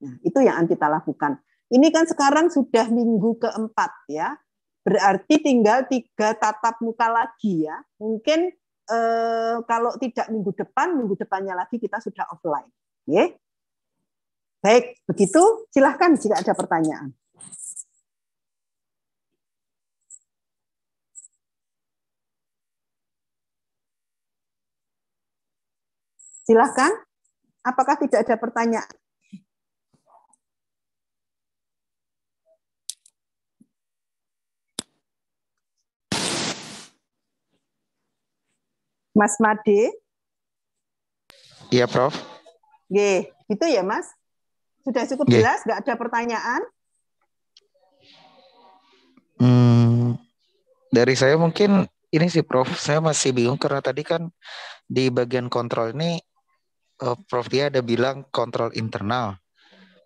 Nah, itu yang akan kita lakukan. Ini kan sekarang sudah minggu keempat, ya. Berarti tinggal 3 tatap muka lagi, ya. Mungkin kalau tidak minggu depannya lagi kita sudah offline. Ya. Baik, begitu. Silahkan jika ada pertanyaan. Silahkan. Apakah tidak ada pertanyaan? Mas Made? Iya, Prof. Gitu ya, Mas? Sudah cukup jelas? Nggak ada pertanyaan? Dari saya mungkin ini sih Prof, saya masih bingung karena tadi kan di bagian kontrol ini Prof dia ada bilang kontrol internal.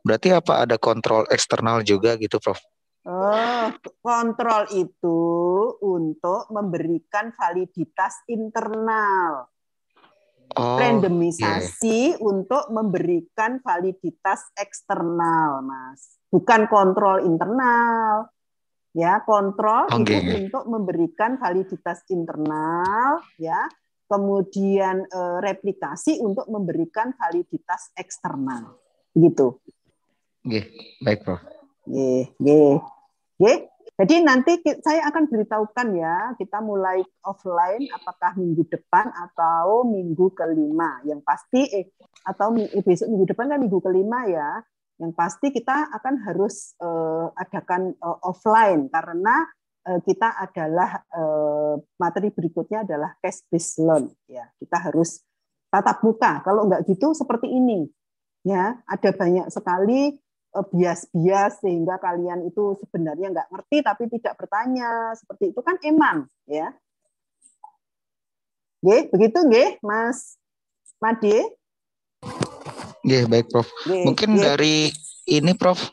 Berarti apa ada kontrol eksternal juga gitu Prof? Oh, kontrol itu untuk memberikan validitas internal. Randomisasi untuk memberikan validitas eksternal, Mas. Bukan kontrol internal. Ya, kontrol itu untuk memberikan validitas internal, ya. Kemudian replikasi untuk memberikan validitas eksternal. Begitu. Baik, Prof. Jadi nanti saya akan beritahukan ya, kita mulai offline apakah minggu depan atau minggu kelima. Yang pasti atau besok minggu depan kan minggu kelima ya. Yang pasti kita akan harus adakan offline karena kita adalah materi berikutnya adalah case based learn ya. Kita harus tatap muka. Kalau enggak gitu seperti ini. Ya, ada banyak sekali bias-bias sehingga kalian itu sebenarnya nggak ngerti tapi tidak bertanya. Seperti itu kan emang ya. Begitu nggih, Mas Made? Baik Prof. Mungkin dari ini Prof,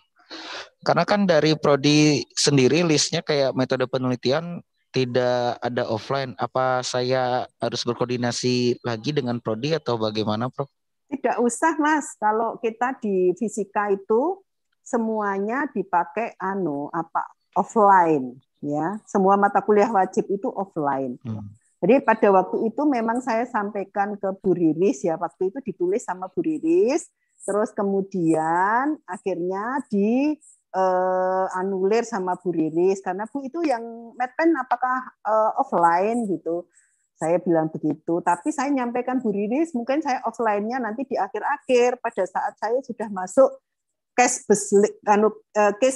karena kan dari prodi sendiri listnya kayak metode penelitian tidak ada offline. Apa saya harus berkoordinasi lagi dengan prodi atau bagaimana Prof? Tidak usah Mas, kalau kita di fisika itu semuanya dipakai offline ya. Semua mata kuliah wajib itu offline. Jadi pada waktu itu memang saya sampaikan ke Bu Riris ya, waktu itu ditulis sama Bu Riris, terus kemudian akhirnya anulir sama Bu Riris karena Bu itu yang medpen apakah offline gitu. Saya bilang begitu, tapi saya nyampaikan Bu Riris mungkin saya offline-nya nanti di akhir-akhir pada saat saya sudah masuk case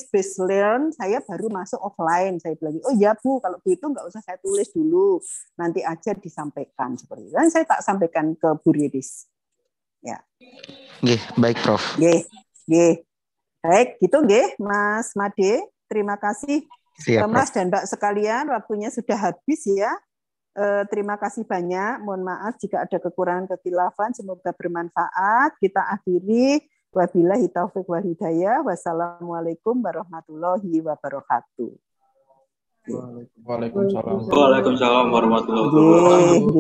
based learn, saya baru masuk offline. Saya bilang, oh ya Bu, kalau begitu nggak usah saya tulis dulu, nanti aja disampaikan seperti itu. Dan saya tak sampaikan ke Bu Riris. Ya. Baik Prof. Baik, gitu Mas Made. Terima kasih Mas dan Mbak sekalian, waktunya sudah habis ya. Terima kasih banyak. Mohon maaf jika ada kekurangan kekhilafan. Semoga bermanfaat. Kita akhiri. Wabillahi taufiq wal hidayah. Wassalamualaikum warahmatullahi wabarakatuh. Waalaikumsalam. Waalaikumsalam warahmatullahi wabarakatuh.